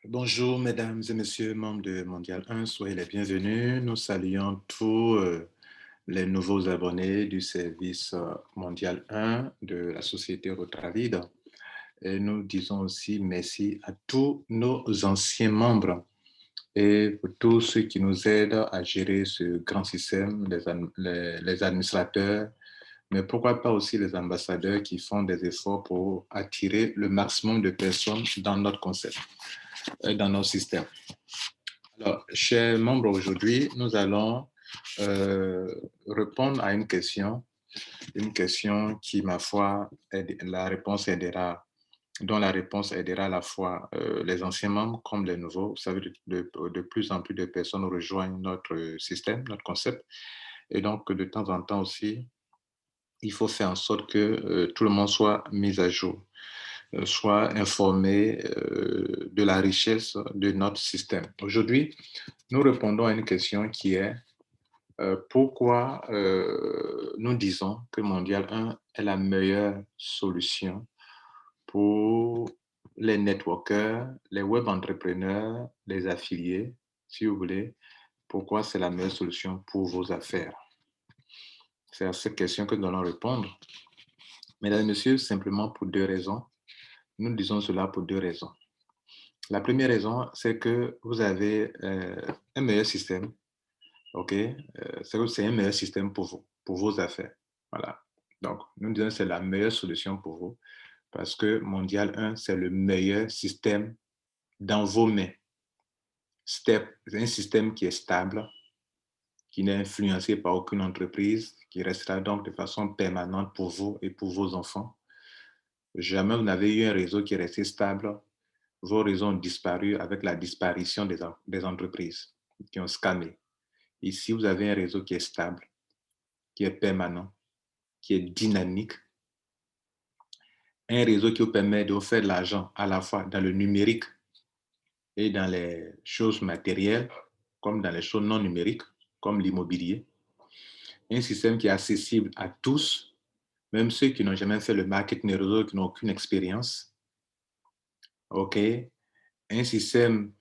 Bonjour, mesdames et messieurs, membres de Mondial 1, soyez les bienvenus. Nous saluons tous les nouveaux abonnés du service Mondial 1 de la société Rotravide. Et nous disons aussi merci à tous nos anciens membres et pour tous ceux qui nous aident à gérer ce grand système, les administrateurs, mais pourquoi pas aussi les ambassadeurs qui font des efforts pour attirer le maximum de personnes dans notre concept, dans notre système. Alors, chers membres, aujourd'hui, nous allons répondre à une question qui, ma foi, la réponse aidera, dont la réponse aidera à la fois les anciens membres comme les nouveaux. Vous savez, de plus en plus de personnes rejoignent notre système, notre concept. Et donc, de temps en temps aussi, il faut faire en sorte que tout le monde soit mis à jour, soit informé de la richesse de notre système. Aujourd'hui, nous répondons à une question qui est pourquoi nous disons que Mondial 1 est la meilleure solution pour les networkers, les web entrepreneurs, les affiliés, si vous voulez, pourquoi c'est la meilleure solution pour vos affaires. C'est à cette question que nous allons répondre. Mesdames et messieurs, simplement pour deux raisons. Nous disons cela pour deux raisons. La première raison, c'est que vous avez un meilleur système. OK? C'est un meilleur système pour vous, pour vos affaires. Voilà. Donc, nous disons que c'est la meilleure solution pour vous parce que Mondial 1, c'est le meilleur système dans vos mains. C'est un système qui est stable, qui n'est influencé par aucune entreprise, qui restera donc de façon permanente pour vous et pour vos enfants. Jamais vous n'avez eu un réseau qui est resté stable. Vos réseaux ont disparu avec la disparition des entreprises qui ont scammé. Ici, vous avez un réseau qui est stable, qui est permanent, qui est dynamique, un réseau qui vous permet de vous faire de l'argent à la fois dans le numérique et dans les choses matérielles, comme dans les choses non numériques, comme l'immobilier. Un système qui est accessible à tous, même ceux qui n'ont jamais fait le marketing des réseaux, qui n'ont aucune expérience. OK? Un système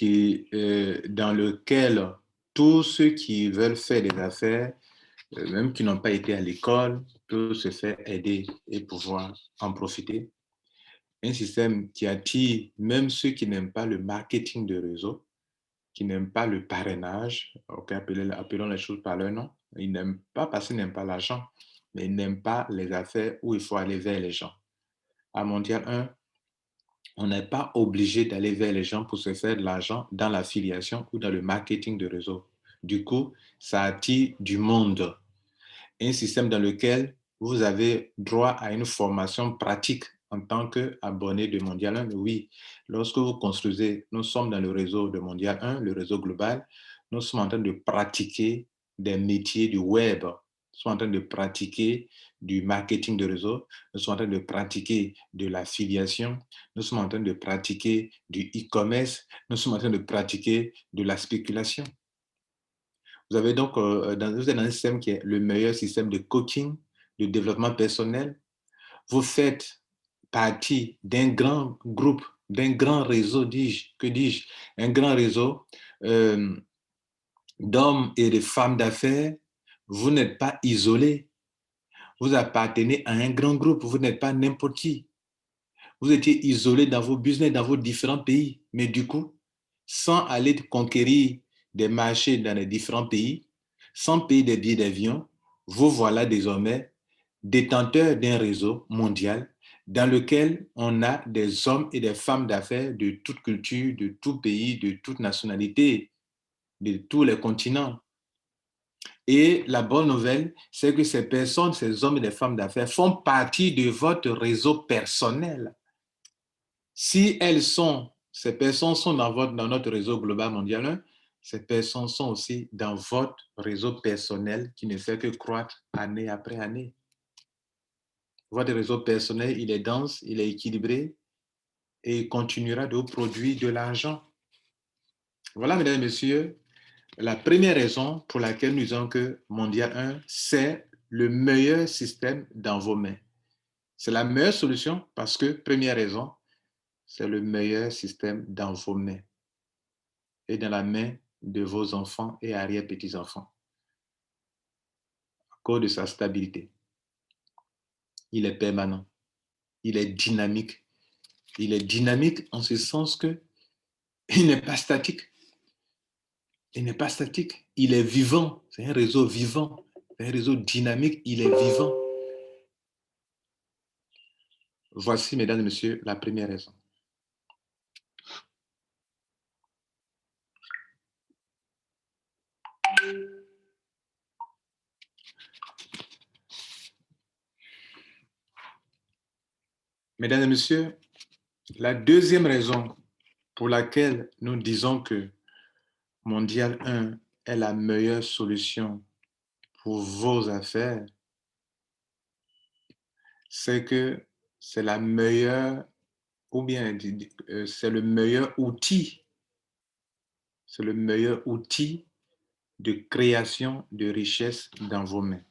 dans lequel tous ceux qui veulent faire des affaires, même qui n'ont pas été à l'école, peuvent se faire aider et pouvoir en profiter. Un système qui attire même ceux qui n'aiment pas le marketing de réseau, qui n'aiment pas le parrainage, okay, appelons les choses par leur nom. Ils n'aiment pas parce qu'ils n'aiment pas l'argent, mais ils n'aiment pas les affaires où il faut aller vers les gens. À Mondial 1, on n'est pas obligé d'aller vers les gens pour se faire de l'argent dans l'affiliation ou dans le marketing de réseau. Du coup, ça attire du monde. Un système dans lequel vous avez droit à une formation pratique en tant qu'abonné de Mondial 1. Oui, lorsque vous construisez, nous sommes dans le réseau de Mondial 1, le réseau global, nous sommes en train de pratiquer des métiers du web, nous sommes en train de pratiquer du marketing de réseau, nous sommes en train de pratiquer de l'affiliation, nous sommes en train de pratiquer du e-commerce, nous sommes en train de pratiquer de la spéculation. Vous avez donc vous êtes dans un système qui est le meilleur système de coaching, de développement personnel. Vous faites partie d'un grand groupe, d'un grand réseau, que dis-je, un grand réseau euh, d'hommes et de femmes d'affaires. Vous n'êtes pas isolé. Vous appartenez à un grand groupe. Vous n'êtes pas n'importe qui. Vous étiez isolé dans vos business, dans vos différents pays. Mais du coup, sans aller conquérir des marchés dans les différents pays, sans payer des billets d'avion, vous voilà désormais détenteur d'un réseau mondial dans lequel on a des hommes et des femmes d'affaires de toute culture, de tout pays, de toute nationalité, de tous les continents. Et la bonne nouvelle, c'est que ces personnes, ces hommes et des femmes d'affaires font partie de votre réseau personnel. Si ces personnes sont dans notre réseau global mondial, ces personnes sont aussi dans votre réseau personnel qui ne fait que croître année après année. Votre réseau personnel, il est dense, il est équilibré et il continuera de vous produire de l'argent. Voilà, mesdames et messieurs, la première raison pour laquelle nous disons que Mondial 1, c'est le meilleur système dans vos mains. C'est la meilleure solution parce que, première raison, c'est le meilleur système dans vos mains et dans la main de vos enfants et arrière-petits-enfants à cause de sa stabilité. Il est permanent, il est dynamique. Il est dynamique en ce sens que il n'est pas statique. Il n'est pas statique, il est vivant. C'est un réseau vivant, c'est un réseau dynamique, il est vivant. Voici, mesdames et messieurs, la première raison. Mesdames et messieurs, la deuxième raison pour laquelle nous disons que Mondial 1 est la meilleure solution pour vos affaires, c'est que c'est la meilleure, ou bien c'est le meilleur outil, c'est le meilleur outil de création de richesse dans vos mains.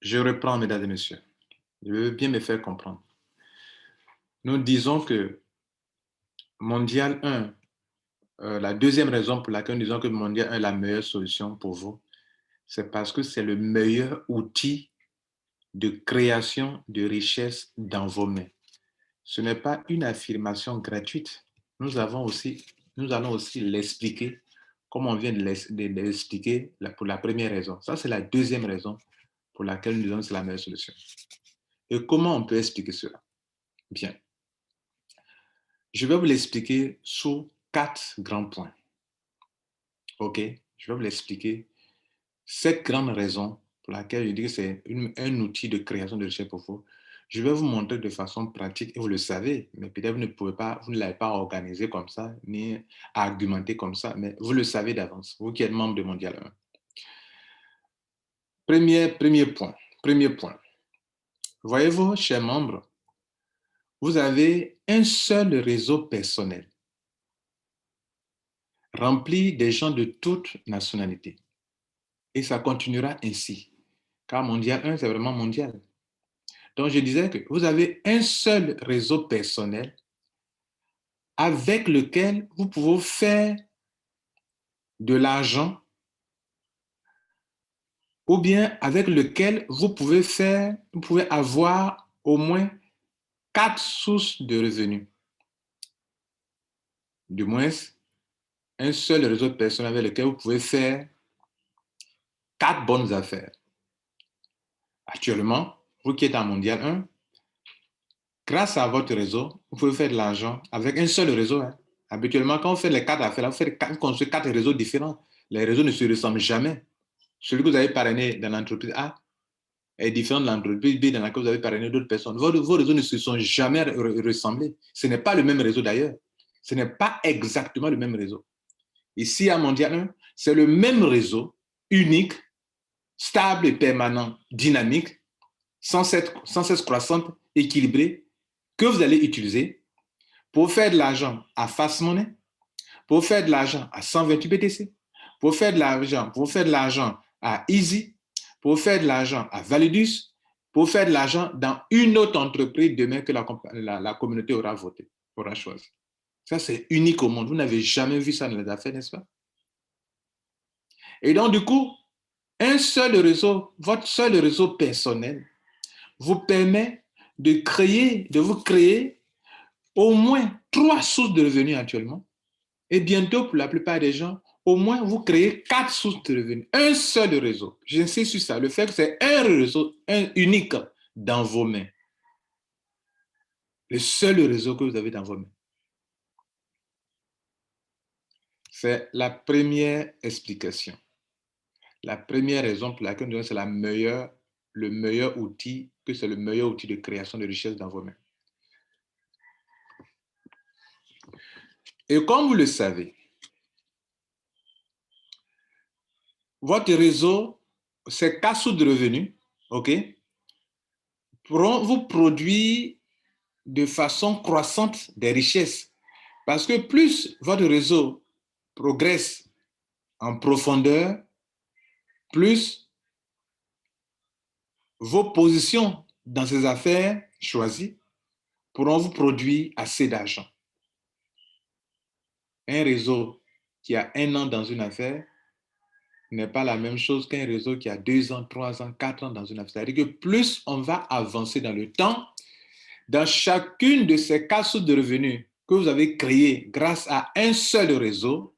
Je reprends, mesdames et messieurs. Je veux bien me faire comprendre. Nous disons que Mondial 1, la deuxième raison pour laquelle nous disons que Mondial 1 est la meilleure solution pour vous, c'est parce que c'est le meilleur outil de création de richesse dans vos mains. Ce n'est pas une affirmation gratuite. Nous allons aussi l'expliquer comme on vient de l'expliquer pour la première raison. Ça, c'est la deuxième raison pour laquelle nous disons que c'est la meilleure solution. Et comment on peut expliquer cela? Bien. Je vais vous l'expliquer sous 4 grands points. OK? Je vais vous l'expliquer. 7 grandes raisons pour lesquelles je dis que c'est un outil de création de richesse pour vous. Je vais vous montrer de façon pratique, et vous le savez, mais peut-être vous ne l'avez pas organisé comme ça, ni argumenté comme ça, mais vous le savez d'avance, vous qui êtes membre de Mondial 1. Premier point. Voyez-vous, chers membres, vous avez un seul réseau personnel rempli des gens de toutes nationalités. Et ça continuera ainsi, car Mondial 1, c'est vraiment mondial. Donc, je disais que vous avez un seul réseau personnel avec lequel vous pouvez faire de l'argent ou bien avec lequel vous pouvez avoir au moins 4 sources de revenus. Du moins, un seul réseau personnel avec lequel vous pouvez faire 4 bonnes affaires. Actuellement, vous qui êtes en Mondial 1, grâce à votre réseau, vous pouvez faire de l'argent avec un seul réseau. Habituellement, quand vous faites les 4 affaires, vous construisez 4 réseaux différents. Les réseaux ne se ressemblent jamais. Celui que vous avez parrainé dans l'entreprise A est différent de l'entreprise B dans laquelle vous avez parrainé d'autres personnes. Vos réseaux ne se sont jamais ressemblés. Ce n'est pas le même réseau d'ailleurs. Ce n'est pas exactement le même réseau. Ici, à Mondial 1, c'est le même réseau, unique, stable et permanent, dynamique, sans cesse croissante, équilibré, que vous allez utiliser pour faire de l'argent à Fast Money, pour faire de l'argent à 128 BTC, pour faire de l'argent à Easy, pour faire de l'argent à Validus, pour faire de l'argent dans une autre entreprise demain que la communauté aura voté, aura choisi. Ça, c'est unique au monde. Vous n'avez jamais vu ça dans les affaires, n'est-ce pas? Et donc, du coup, votre seul réseau personnel vous permet de vous créer au moins 3 sources de revenus actuellement. Et bientôt, pour la plupart des gens, au moins vous créez 4 sources de revenus. Un seul réseau. J'insiste sur ça. Le fait que c'est un réseau unique dans vos mains. Le seul réseau que vous avez dans vos mains. C'est la première explication. La première raison pour laquelle nous disons que c'est le meilleur outil de création de richesse dans vos mains. Et comme vous le savez, votre réseau, ces 4 sources de revenus, OK, pourront vous produire de façon croissante des richesses. Parce que plus votre réseau progresse en profondeur, plus vos positions dans ces affaires choisies pourront vous produire assez d'argent. Un réseau qui a 1 an dans une affaire n'est pas la même chose qu'un réseau qui a 2 ans, 3 ans, 4 ans dans une affaire. C'est-à-dire que plus on va avancer dans le temps, dans chacune de ces casses de revenus que vous avez créées grâce à un seul réseau,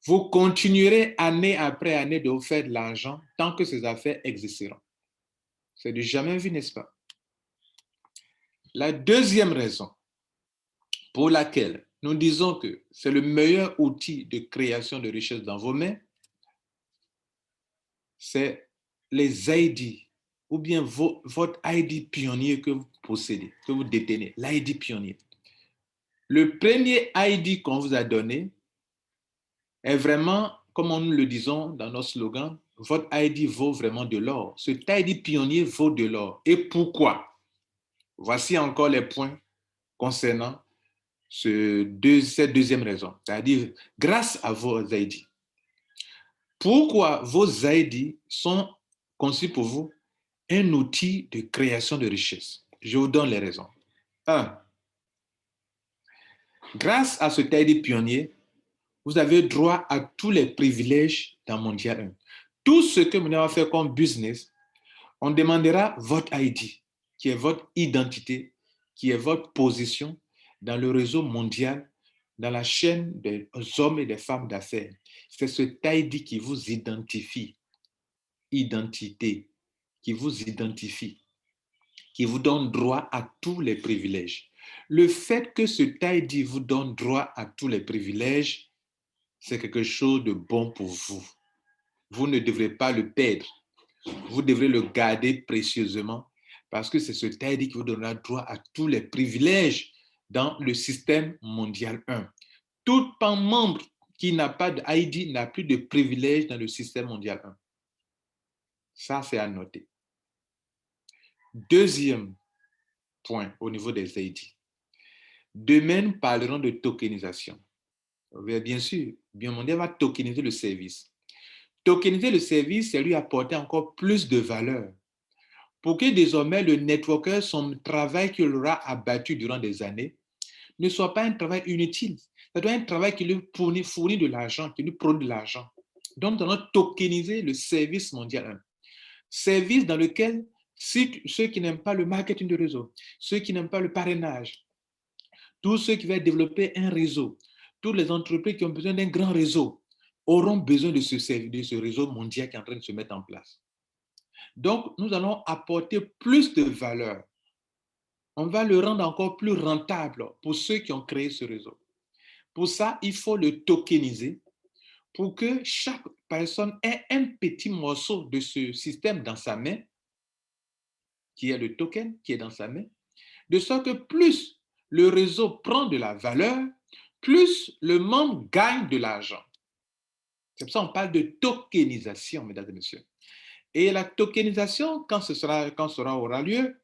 vous continuerez année après année de vous faire de l'argent tant que ces affaires existeront. C'est du jamais vu, n'est-ce pas? La deuxième raison pour laquelle nous disons que c'est le meilleur outil de création de richesse dans vos mains, c'est les ID ou bien votre ID pionnier que vous possédez, que vous détenez, l'ID pionnier. Le premier ID qu'on vous a donné est vraiment, comme nous le disons dans nos slogans, votre ID vaut vraiment de l'or. Cet ID pionnier vaut de l'or. Et pourquoi? Voici encore les points concernant cette deuxième raison, c'est-à-dire grâce à vos ID. Pourquoi vos ID sont conçus pour vous un outil de création de richesse? Je vous donne les raisons. 1. Grâce à ce ID pionnier, vous avez droit à tous les privilèges dans Mondial 1. Tout ce que vous allez faire comme business, on demandera votre ID, qui est votre identité, qui est votre position dans le réseau mondial, dans la chaîne des hommes et des femmes d'affaires. C'est ce ID qui vous identifie. Identité, qui vous identifie, qui vous donne droit à tous les privilèges. Le fait que ce ID vous donne droit à tous les privilèges, c'est quelque chose de bon pour vous. Vous ne devrez pas le perdre. Vous devrez le garder précieusement parce que c'est ce ID qui vous donnera droit à tous les privilèges dans le système mondial 1. Tout membre qui n'a pas d'ID n'a plus de privilèges dans le système mondial 1. Ça, c'est à noter. Deuxième point au niveau des ID. Demain, nous parlerons de tokenisation. Bien sûr, Biomondial va tokeniser le service. Tokeniser le service, c'est lui apporter encore plus de valeur pour que désormais le networker, son travail qu'il aura abattu durant des années, ne soit pas un travail inutile. Ça doit être un travail qui lui fournit de l'argent, qui lui produit de l'argent. Donc, nous allons tokeniser le service mondial 1. Service dans lequel ceux qui n'aiment pas le marketing de réseau, ceux qui n'aiment pas le parrainage, tous ceux qui veulent développer un réseau, toutes les entreprises qui ont besoin d'un grand réseau auront besoin de ce réseau mondial qui est en train de se mettre en place. Donc, nous allons apporter plus de valeur. On va le rendre encore plus rentable pour ceux qui ont créé ce réseau. Pour ça, il faut le tokeniser pour que chaque personne ait un petit morceau de ce système dans sa main, qui est le token qui est dans sa main, de sorte que plus le réseau prend de la valeur, plus le membre gagne de l'argent. C'est pour ça qu'on parle de tokenisation, mesdames et messieurs. Et la tokenisation, quand cela aura lieu,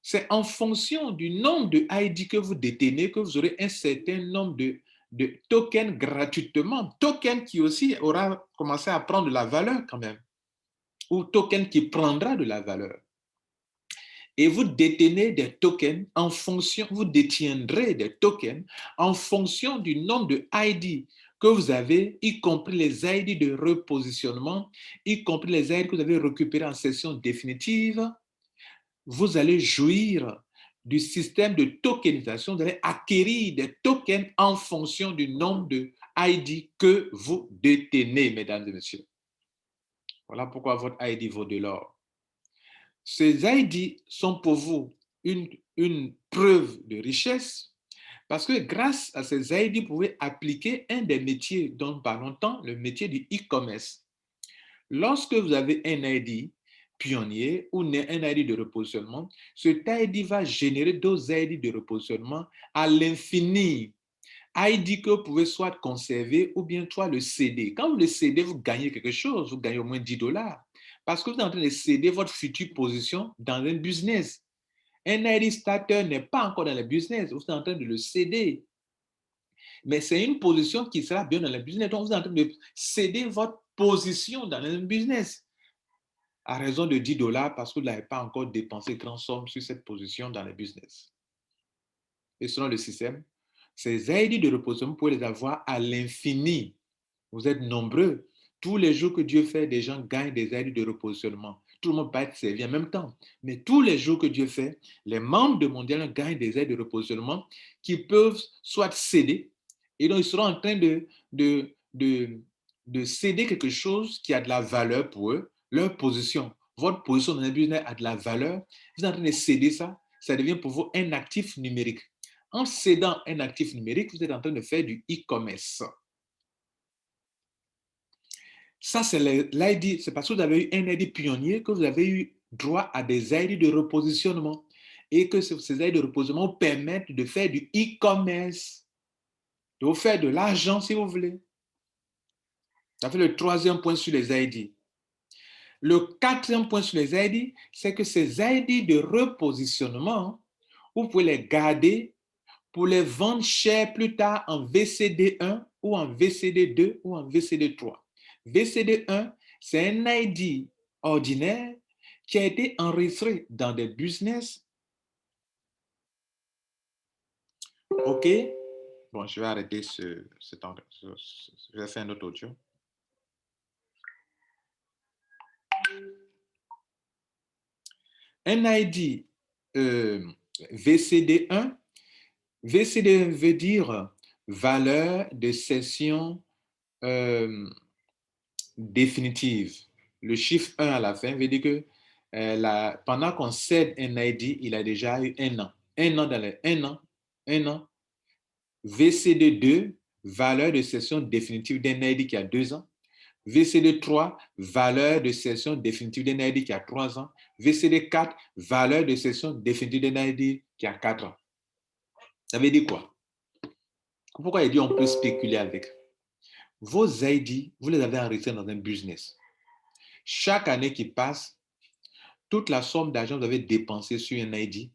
c'est en fonction du nombre de ID que vous détenez que vous aurez un certain nombre de tokens gratuitement. Token qui aussi aura commencé à prendre de la valeur quand même. Ou token qui prendra de la valeur. Et vous détenez des tokens en fonction, vous détiendrez des tokens en fonction du nombre de ID que vous avez, y compris les ID de repositionnement, y compris les ID que vous avez récupérés en session définitive. Vous allez jouir du système de tokenisation, vous allez acquérir des tokens en fonction du nombre de ID que vous détenez, mesdames et messieurs. Voilà pourquoi votre ID vaut de l'or. Ces ID sont pour vous une preuve de richesse parce que grâce à ces ID, vous pouvez appliquer un des métiers dont nous parlons tant, le métier du e-commerce. Lorsque vous avez un ID pionnier ou un ID de repositionnement, cet ID va générer d'autres ID de repositionnement à l'infini. ID que vous pouvez soit conserver ou bien soit le céder. Quand vous le cédez, vous gagnez quelque chose, vous gagnez au moins $10 parce que vous êtes en train de céder votre future position dans un business. Un ID starter n'est pas encore dans le business, vous êtes en train de le céder. Mais c'est une position qui sera bien dans le business. Donc, vous êtes en train de céder votre position dans un business. à raison de 10 dollars parce que vous n'avez pas encore dépensé grande somme sur cette position dans le business. Et selon le système, ces aides de repositionnement, vous pouvez les avoir à l'infini. Vous êtes nombreux. Tous les jours que Dieu fait, des gens gagnent des aides de repositionnement. Tout le monde peut être servi en même temps. Mais tous les jours que Dieu fait, les membres de Mondial gagnent des aides de repositionnement qui peuvent soit céder, et donc ils seront en train de céder quelque chose qui a de la valeur pour eux, leur position. Votre position dans un business a de la valeur. Vous êtes en train de céder ça, ça devient pour vous un actif numérique. En cédant un actif numérique, vous êtes en train de faire du e-commerce. Ça, c'est l'ID. C'est parce que vous avez eu un ID pionnier que vous avez eu droit à des ID de repositionnement et que ces ID de repositionnement vous permettent de faire du e-commerce, de vous faire de l'argent si vous voulez. Ça fait le troisième point sur les ID. Le quatrième point sur les ID, c'est que ces ID de repositionnement, vous pouvez les garder pour les vendre cher plus tard en VCD1 ou en VCD2 ou en VCD3. VCD1, c'est un ID ordinaire qui a été enregistré dans des business. OK? Bon, je vais arrêter ce temps. Je vais faire un autre audio. Un ID VCD1, VCD1 veut dire valeur de cession définitive. Le chiffre 1 à la fin veut dire que pendant qu'on cède un ID, il a déjà eu un an. Un an. VCD2, valeur de cession définitive d'un ID qui a 2 ans. VCD3, valeur de cession définitive d'un ID qui a 3 ans. VCD4, valeur de cession définitive d'un ID qui a 4 ans. Ça veut dire quoi? Pourquoi il dit on peut spéculer avec? Vos ID, vous les avez enregistrés dans un business. Chaque année qui passe, toute la somme d'argent que vous avez dépensée sur un ID,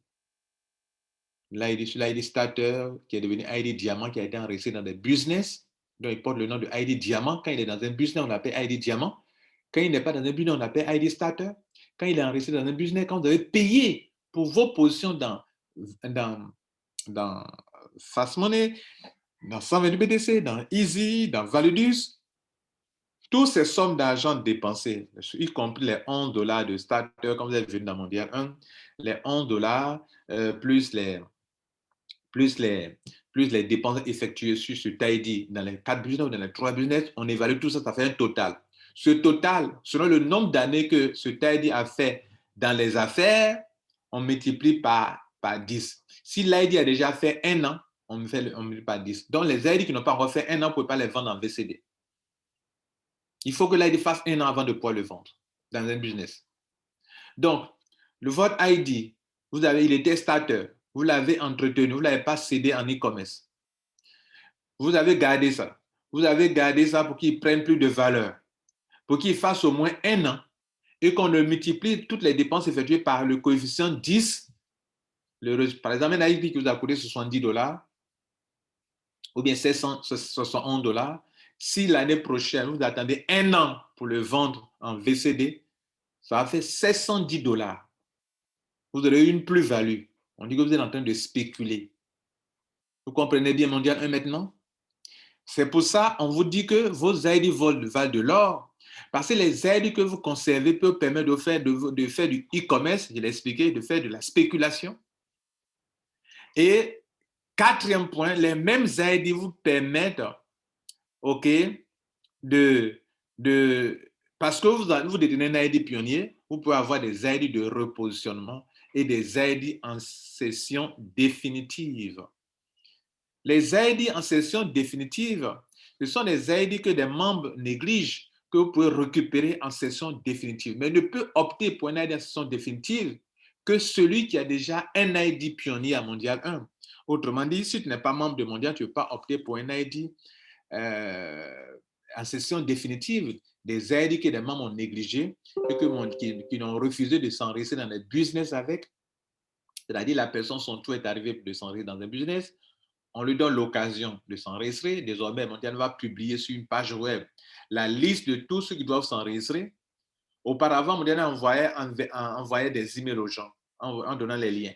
sur l'ID starter, qui est devenu ID diamant, qui a été enregistré dans des business, dont il porte le nom de ID diamant. Quand il est dans un business, on l'appelle ID diamant. Quand il n'est pas dans un business, on l'appelle ID starter. Quand il est enregistré dans un business, quand vous avez payé pour vos positions dans Fast Money, dans 122 BTC, dans Easy, dans Validus, toutes ces sommes d'argent dépensées, y compris les 11 dollars de starter, comme vous avez vu dans Mondial 1, les 11 dollars plus les dépenses effectuées sur ce Tidy dans les 4 business ou dans les 3 business, on évalue tout ça, ça fait un total. Ce total, selon le nombre d'années que ce Tidy a fait dans les affaires, on multiplie par 10. Si l'ID a déjà fait un an, on multiplie par 10. Donc, les ID qui n'ont pas encore fait un an, on ne peut pas les vendre en VCD. Il faut que l'ID fasse un an avant de pouvoir le vendre dans un business. Donc, votre ID, il était starter, vous l'avez entretenu, vous ne l'avez pas cédé en e-commerce. Vous avez gardé ça. Vous avez gardé ça pour qu'il prenne plus de valeur, pour qu'il fasse au moins un an et qu'on le multiplie toutes les dépenses effectuées par le coefficient 10. Par exemple, un ID qui vous a coûté 70 dollars ou bien 71 dollars. Si l'année prochaine, vous attendez un an pour le vendre en VCD, ça va faire 710 dollars. Vous aurez une plus-value. On dit que vous êtes en train de spéculer. Vous comprenez bien Mondial 1 maintenant? C'est pour ça qu'on vous dit que vos ID valent de l'or. Parce que les ID que vous conservez peuvent permettre de faire du e-commerce, je l'ai expliqué, de faire de la spéculation. Et quatrième point, les mêmes ID vous permettent, OK, parce que vous détenez un ID pionnier, vous pouvez avoir des ID de repositionnement et des ID en session définitive. Les ID en session définitive, ce sont des ID que des membres négligent, que vous pouvez récupérer en session définitive. Mais ne peut opter pour un ID en session définitive que celui qui a déjà un ID pionnier à Mondial 1. Autrement dit, si tu n'es pas membre de Mondial, tu ne peux pas opter pour un ID en session définitive. Des ID que des membres ont négligés et qui ont refusé de s'enregistrer dans les business avec. C'est-à-dire la personne, son tour est arrivé de s'enregistrer dans un business. On lui donne l'occasion de s'enregistrer. Désormais, Mondial va publier sur une page web la liste de tous ceux qui doivent s'enregistrer. Auparavant, Mondial 1 envoyait des emails aux gens en donnant les liens.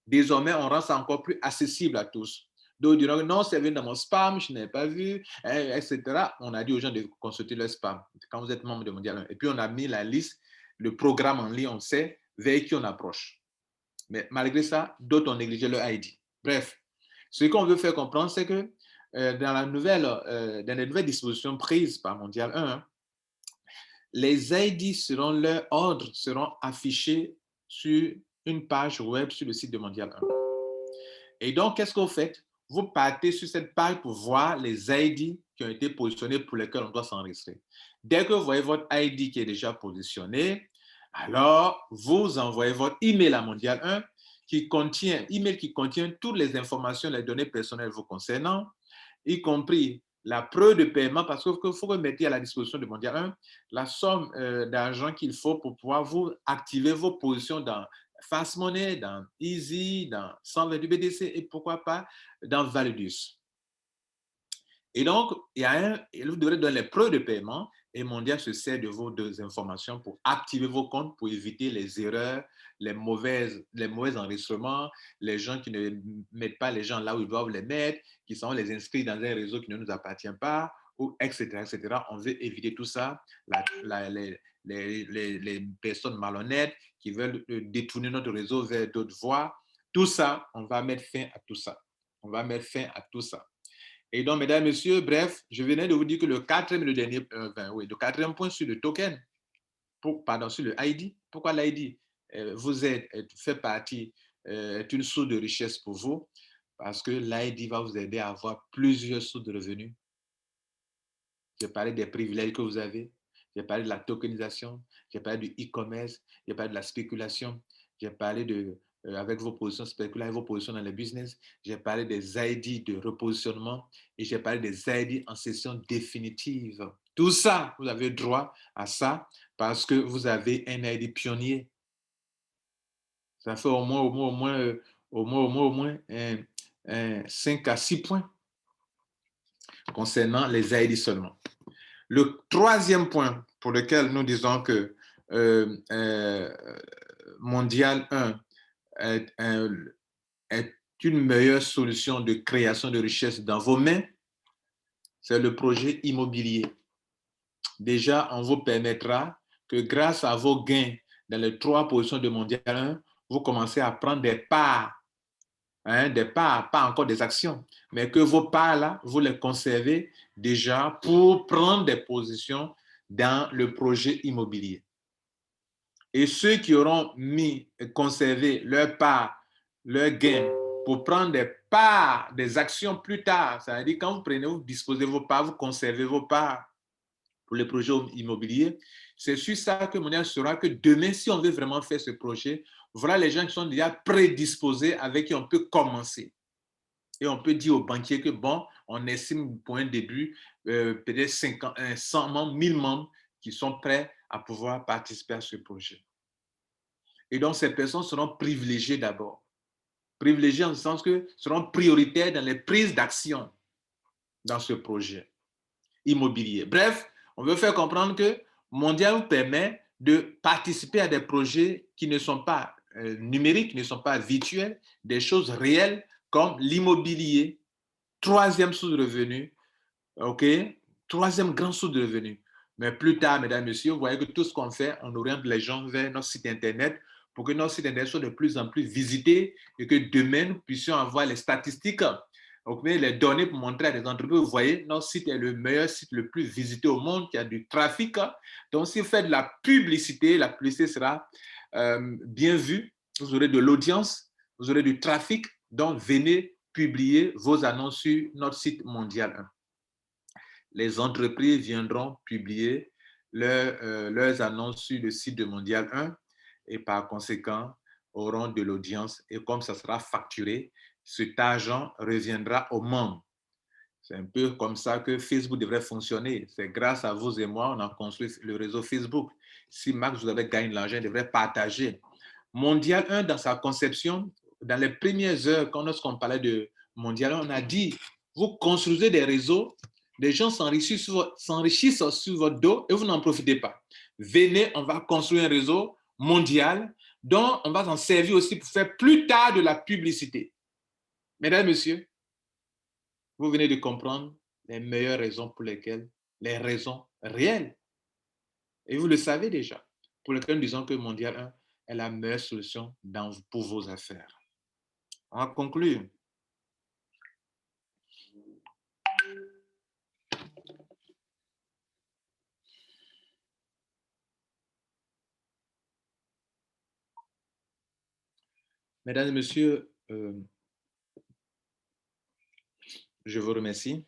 Désormais, on rend ça encore plus accessible à tous. D'autres diront non, c'est venu dans mon spam, je n'ai pas vu, etc. On a dit aux gens de consulter leur spam quand vous êtes membre de Mondial 1. Et puis, on a mis la liste, le programme en ligne, on sait vers qui on approche. Mais malgré ça, d'autres ont négligé leur ID. Bref, ce qu'on veut faire comprendre, c'est que dans les nouvelles dispositions prises par Mondial 1, les ID selon leur ordre seront affichés sur une page web sur le site de Mondial 1. Et donc, qu'est-ce que vous faites? Vous partez sur cette page pour voir les ID qui ont été positionnés pour lesquels on doit s'enregistrer. Dès que vous voyez votre ID qui est déjà positionné, alors vous envoyez votre email à Mondial 1 qui contient toutes les informations, les données personnelles vous concernant, y compris la preuve de paiement, parce qu'il faut que vous mettiez à la disposition de Mondial 1 la somme d'argent qu'il faut pour pouvoir vous activer vos positions dans Fast Money, dans Easy, dans 122 BTC et pourquoi pas dans Validus. Et donc, vous devrez donner les preuves de paiement et Mondial se sert de vos deux informations pour activer vos comptes, pour éviter les erreurs, les mauvais enregistrements, les gens qui ne mettent pas les gens là où ils doivent les mettre, qui sont les inscrits dans un réseau qui ne nous appartient pas, etc., etc. On veut éviter tout ça, les personnes malhonnêtes qui veulent détourner notre réseau vers d'autres voies. Tout ça, on va mettre fin à tout ça. On va mettre fin à tout ça. Et donc, mesdames, messieurs, bref, je venais de vous dire que le quatrième point sur le token, sur le ID. Pourquoi l'ID fait partie, est une source de richesse pour vous, parce que l'ID va vous aider à avoir plusieurs sources de revenus. J'ai parlé des privilèges que vous avez, j'ai parlé de la tokenisation, j'ai parlé du e-commerce, j'ai parlé de la spéculation, j'ai parlé avec vos positions spéculatives, vos positions dans les business, j'ai parlé des ID de repositionnement et j'ai parlé des ID en session définitive. Tout ça, vous avez droit à ça parce que vous avez un ID pionnier. Ça fait au moins 5 à 6 points concernant les ID seulement. Le troisième point pour lequel nous disons que Mondial 1 est une meilleure solution de création de richesse dans vos mains, c'est le projet immobilier. Déjà, on vous permettra que grâce à vos gains dans les 3 positions de Mondial 1, vous commencez à prendre des parts, pas encore des actions, mais que vos parts-là, vous les conservez déjà pour prendre des positions dans le projet immobilier. Et ceux qui auront conservé leur part, leur gain, pour prendre des parts, des actions plus tard, ça veut dire quand vous disposez vos parts, vous conservez vos parts pour les projets immobiliers, c'est sur ça que Mondial saura que demain, si on veut vraiment faire ce projet, voilà les gens qui sont déjà prédisposés avec qui on peut commencer. Et on peut dire aux banquiers que bon, on estime pour un début peut-être 100 membres, 1000 membres qui sont prêts à pouvoir participer à ce projet. Et donc, ces personnes seront privilégiées d'abord. Privilégiées en ce sens que seront prioritaires dans les prises d'action dans ce projet immobilier. Bref, on veut faire comprendre que Mondial vous permet de participer à des projets qui ne sont pas numériques, qui ne sont pas virtuels, des choses réelles comme l'immobilier, troisième source de revenus, ok, troisième grand source de revenus. Mais plus tard, mesdames et messieurs, vous voyez que tout ce qu'on fait, on oriente les gens vers notre site internet pour que notre site internet soit de plus en plus visité et que demain, nous puissions avoir les statistiques, les données pour montrer à des entreprises, vous voyez, notre site est le meilleur site le plus visité au monde, qui a du trafic. Donc, si vous faites de la publicité sera bien vue, vous aurez de l'audience, vous aurez du trafic, donc venez publier vos annonces sur notre site Mondial 1. Les entreprises viendront publier leurs annonces sur le site de Mondial 1 et par conséquent auront de l'audience et comme ça sera facturé, cet argent reviendra aux membres. C'est un peu comme ça que Facebook devrait fonctionner. C'est grâce à vous et moi, on a construit le réseau Facebook. Si Mark Zuckerberg gagne de l'argent, il devrait partager. Mondial 1, dans sa conception, dans les premières heures, lorsqu'on parlait de Mondial 1, on a dit, vous construisez des réseaux, les gens s'enrichissent sur votre dos et vous n'en profitez pas. venez, on va construire un réseau mondial dont on va s'en servir aussi pour faire plus tard de la publicité. Mesdames, Messieurs, vous venez de comprendre les meilleures raisons pour lesquelles, les raisons réelles, et vous le savez déjà, pour lesquelles nous disons que Mondial 1 est la meilleure solution pour vos affaires. On va conclure. Mesdames et messieurs, je vous remercie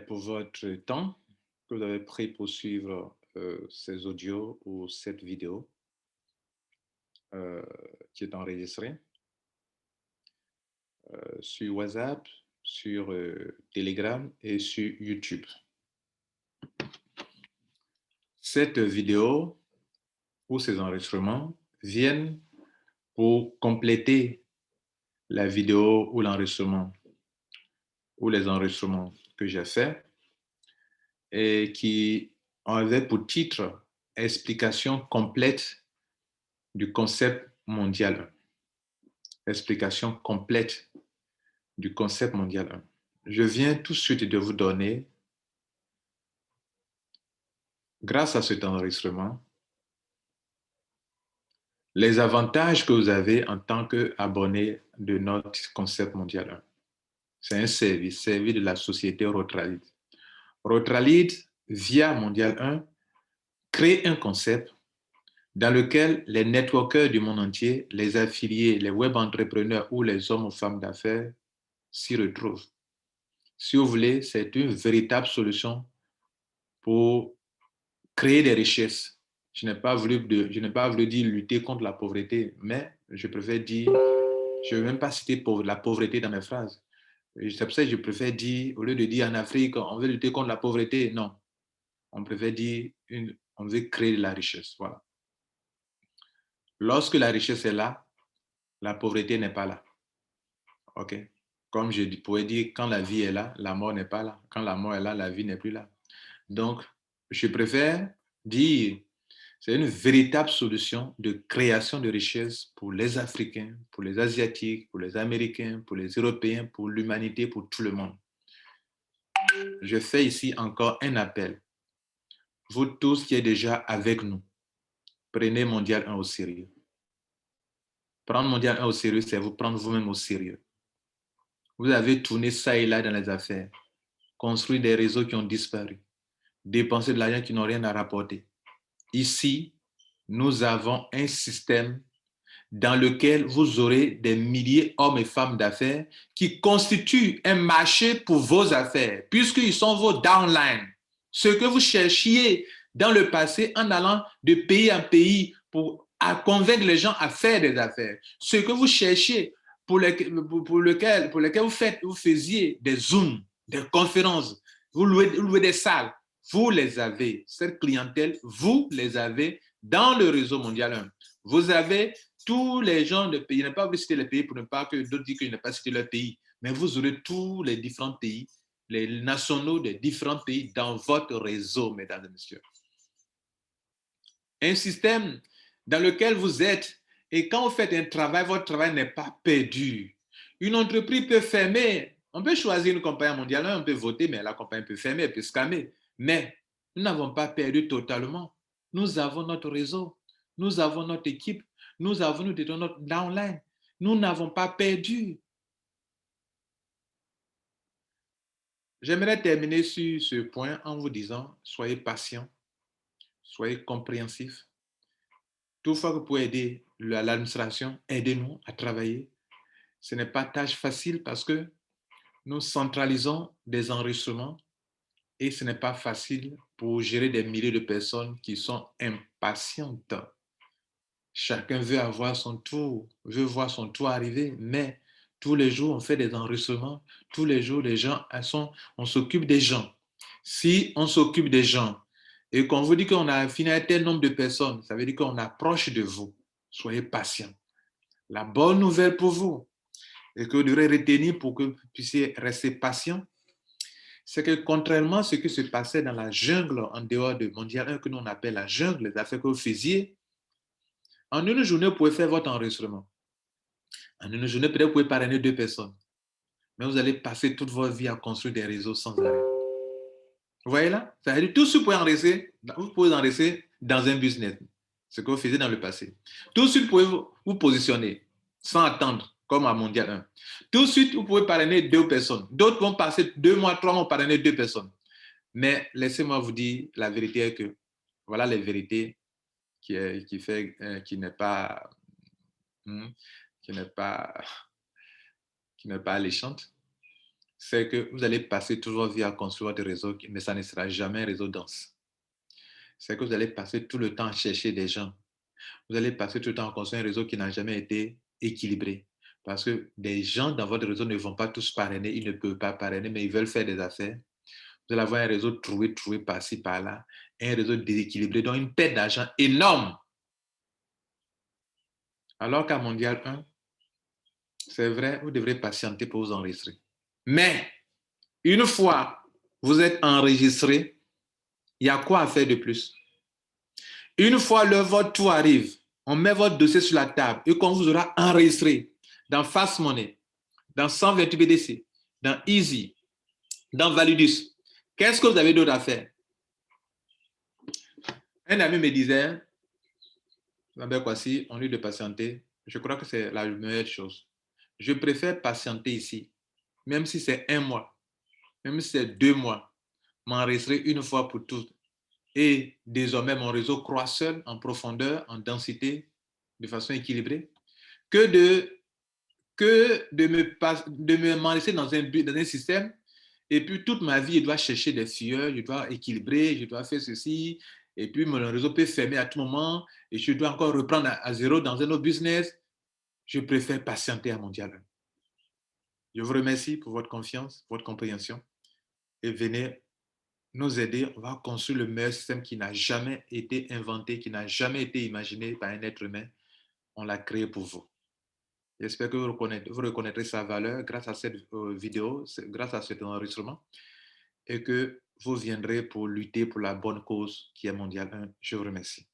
pour votre temps que vous avez pris pour suivre ces audios ou cette vidéo qui est enregistrée sur WhatsApp, sur Telegram et sur YouTube. Cette vidéo ou ces enregistrements viennent pour compléter la vidéo ou l'enregistrement ou les enregistrements que j'ai faits et qui avaient pour titre explication complète du concept mondial 1. Explication complète du concept mondial 1. Je viens tout de suite de vous donner, grâce à cet enregistrement, les avantages que vous avez en tant qu'abonné de notre concept mondial 1. C'est un service de la société Rotralid. Rotralid, via Mondial 1, crée un concept dans lequel les networkers du monde entier, les affiliés, les web entrepreneurs ou les hommes ou femmes d'affaires s'y retrouvent. Si vous voulez, c'est une véritable solution pour créer des richesses. Je n'ai pas voulu dire lutter contre la pauvreté, mais je préfère dire, je ne vais même pas citer la pauvreté dans mes phrases. C'est pour ça que je préfère dire, au lieu de dire en Afrique, on veut lutter contre la pauvreté, non. On préfère dire, on veut créer de la richesse. Voilà. Lorsque la richesse est là, la pauvreté n'est pas là. OK? Comme je pourrais dire, quand la vie est là, la mort n'est pas là. Quand la mort est là, la vie n'est plus là. Donc, je préfère dire, c'est une véritable solution de création de richesse pour les Africains, pour les Asiatiques, pour les Américains, pour les Européens, pour l'humanité, pour tout le monde. Je fais ici encore un appel. Vous tous qui êtes déjà avec nous, prenez Mondial 1 au sérieux. Prendre Mondial 1 au sérieux, c'est vous prendre vous-même au sérieux. Vous avez tourné ça et là dans les affaires, construit des réseaux qui ont disparu, dépensé de l'argent qui n'ont rien à rapporter. Ici, nous avons un système dans lequel vous aurez des milliers d'hommes et femmes d'affaires qui constituent un marché pour vos affaires, puisqu'ils sont vos downlines. Ce que vous cherchiez dans le passé en allant de pays en pays pour convaincre les gens à faire des affaires. Ce que vous cherchiez pour lequel vous faisiez des Zooms, des conférences, vous louez des salles, vous les avez. Cette clientèle, vous les avez dans le réseau mondial 1. Vous avez tous les gens de pays. Je n'ai pas voulu citer les pays pour ne pas que d'autres disent que je n'ai pas cité leur pays, mais vous aurez tous les différents pays, les nationaux des différents pays dans votre réseau, mesdames et messieurs. Un système dans lequel vous êtes et quand vous faites un travail, votre travail n'est pas perdu. Une entreprise peut fermer. On peut choisir une compagnie mondiale, on peut voter, mais la compagnie peut fermer, elle peut scammer. Mais nous n'avons pas perdu totalement. Nous avons notre réseau, nous avons notre équipe, nous avons notre downline. Nous n'avons pas perdu. J'aimerais terminer sur ce point en vous disant, soyez patients, soyez compréhensifs. Toutefois, vous pouvez aider l'administration, aidez-nous à travailler. Ce n'est pas tâche facile parce que nous centralisons des enregistrements et ce n'est pas facile pour gérer des milliers de personnes qui sont impatientes. Chacun veut avoir son tour, veut voir son tour arriver, mais tous les jours, on fait des enregistrements. Tous les jours, les gens on s'occupe des gens. Si on s'occupe des gens et qu'on vous dit qu'on a fini un tel nombre de personnes, ça veut dire qu'on approche de vous. Soyez patients. La bonne nouvelle pour vous et que vous devrez retenir pour que vous puissiez rester patient, c'est que contrairement à ce qui se passait dans la jungle en dehors de Mondial 1, que nous on appelle la jungle, les affaires que vous faisiez, en une journée, vous pouvez faire votre enregistrement. En une journée, peut-être vous pouvez parrainer 2 personnes. Mais vous allez passer toute votre vie à construire des réseaux sans arrêt. Vous voyez là? Ça veut dire tout ce que vous pouvez enregistrer dans un business, ce que vous faisiez dans le passé. Tout de suite, vous pouvez vous positionner sans attendre, comme à Mondial 1. Tout de suite, vous pouvez parrainer 2 personnes. D'autres vont passer 2 mois, 3 mois parrainer 2 personnes. Mais laissez-moi vous dire, la vérité est que voilà les vérités qui n'est pas, qui n'est pas, qui n'est pas alléchante. C'est que vous allez passer toute votre vie à construire votre réseau, mais ça ne sera jamais un réseau dense. C'est que vous allez passer tout le temps à chercher des gens. Vous allez passer tout le temps à construire un réseau qui n'a jamais été équilibré. Parce que des gens dans votre réseau ne vont pas tous parrainer, ils ne peuvent pas parrainer, mais ils veulent faire des affaires. Vous allez avoir un réseau troué par-ci, par-là, un réseau déséquilibré, donc une perte d'argent énorme. Alors qu'à Mondial 1, c'est vrai, vous devrez patienter pour vous enregistrer. Mais une fois vous êtes enregistré, il y a quoi à faire de plus? Une fois votre tour arrive, on met votre dossier sur la table et qu'on vous aura enregistré dans Fast Money, dans 128 BDC, dans Easy, dans Validus, qu'est-ce que vous avez d'autre à faire? Un ami me disait, on lui de patienter. Je crois que c'est la meilleure chose. Je préfère patienter ici, même si c'est 1 mois, même si c'est 2 mois, m'enregistrer une fois pour toutes. Et désormais, mon réseau croît seul en profondeur, en densité, de façon équilibrée, que de m'enregistrer dans un système. Et puis, toute ma vie, je dois chercher des fillers, je dois équilibrer, je dois faire ceci. Et puis, mon réseau peut fermer à tout moment. Et je dois encore reprendre à zéro dans un autre business. Je préfère patienter à Mondial. Je vous remercie pour votre confiance, votre compréhension. Et venez nous aider. On va construire le meilleur système qui n'a jamais été inventé, qui n'a jamais été imaginé par un être humain. On l'a créé pour vous. J'espère que vous reconnaîtrez sa valeur grâce à cette vidéo, grâce à cet enregistrement, et que vous viendrez pour lutter pour la bonne cause qui est Mondial 1. Je vous remercie.